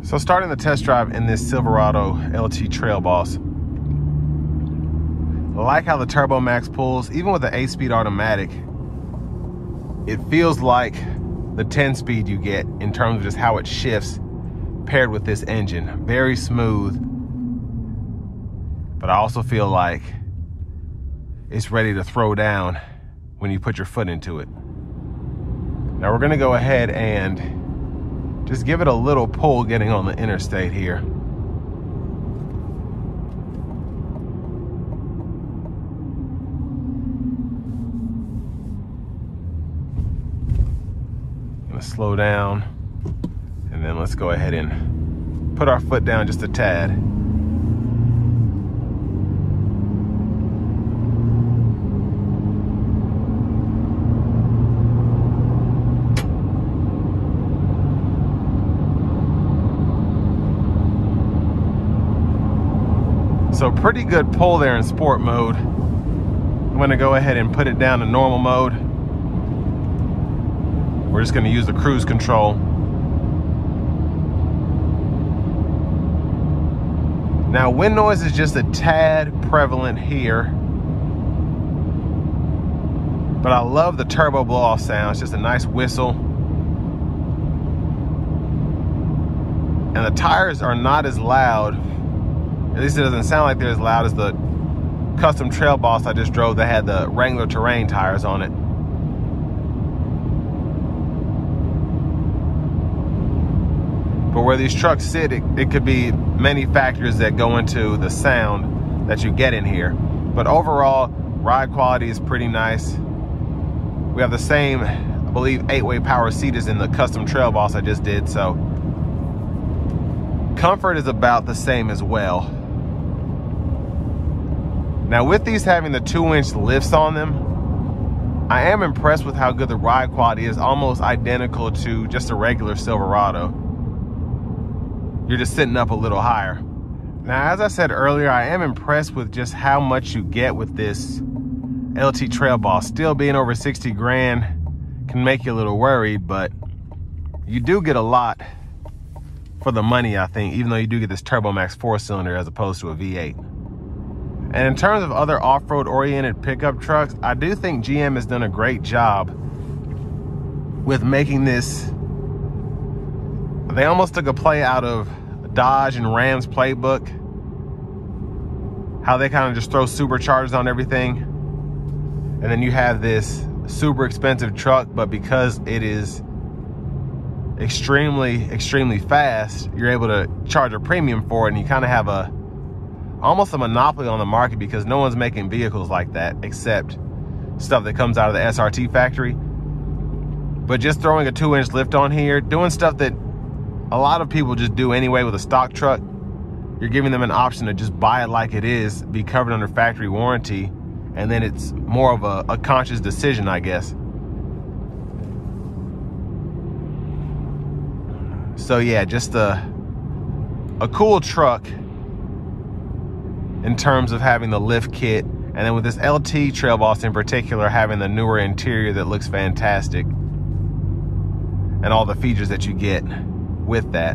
So starting the test drive in this Silverado LT Trail Boss. I like how the TURBOMAX pulls. Even with the 8-speed automatic, it feels like the 10-speed you get in terms of just how it shifts paired with this engine. Very smooth, but I also feel like it's ready to throw down when you put your foot into it. Now we're gonna go ahead and just give it a little pull getting on the interstate here. Gonna slow down, and then let's go ahead and put our foot down just a tad. So pretty good pull there in sport mode. I'm gonna go ahead and put it down to normal mode. We're just gonna use the cruise control. Now wind noise is just a tad prevalent here, but I love the turbo blow off sound. It's just a nice whistle. And the tires are not as loud. At least it doesn't sound like they're as loud as the custom Trail Boss I just drove that had the Wrangler Terrain tires on it. But where these trucks sit, it could be many factors that go into the sound that you get in here. But overall, ride quality is pretty nice. We have the same, I believe, 8-way power seat as in the custom Trail Boss I just did, so comfort is about the same as well. Now with these having the 2-inch lifts on them, I am impressed with how good the ride quality is, almost identical to just a regular Silverado. You're just sitting up a little higher. Now, as I said earlier, I am impressed with just how much you get with this LT Trail Boss. Still being over 60 grand can make you a little worried, but you do get a lot for the money, I think, even though you do get this TURBOMAX 4-cylinder as opposed to a V8. And in terms of other off-road oriented pickup trucks, I do think GM has done a great job with making this. They almost took a play out of Dodge and Ram's playbook, how they kind of just throw superchargers on everything. And then you have this super expensive truck, but because it is extremely fast, you're able to charge a premium for it, and you kind of have almost a monopoly on the market because no one's making vehicles like that except stuff that comes out of the SRT factory. But just throwing a 2-inch lift on here, doing stuff that a lot of people just do anyway with a stock truck, you're giving them an option to just buy it like it is, be covered under factory warranty, and then it's more of a conscious decision, I guess. So yeah, just a cool truck in terms of having the lift kit, and then with this LT Trail Boss in particular having the newer interior that looks fantastic and all the features that you get with that.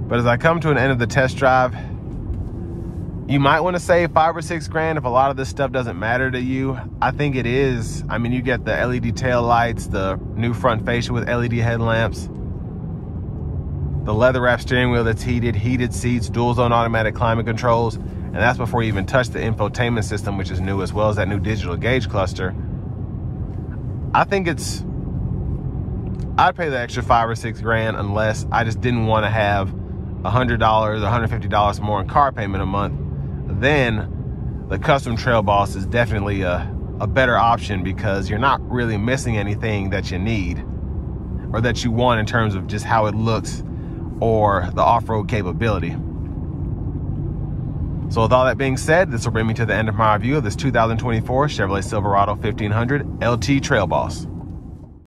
But as I come to an end of the test drive, you might want to save 5 or 6 grand if a lot of this stuff doesn't matter to you. I think it is. I mean, you get the LED tail lights, the new front fascia with LED headlamps, the leather wrap steering wheel that's heated seats, dual zone automatic climate controls, and that's before you even touch the infotainment system, which is new, as well as that new digital gauge cluster. I think I'd pay the extra 5 or 6 grand unless I just didn't want to have $100, $150 more in car payment a month. Then the custom Trail Boss is definitely a better option because you're not really missing anything that you need or that you want in terms of just how it looks or the off-road capability. So with all that being said, this will bring me to the end of my review of this 2024 Chevrolet Silverado 1500 LT Trail Boss.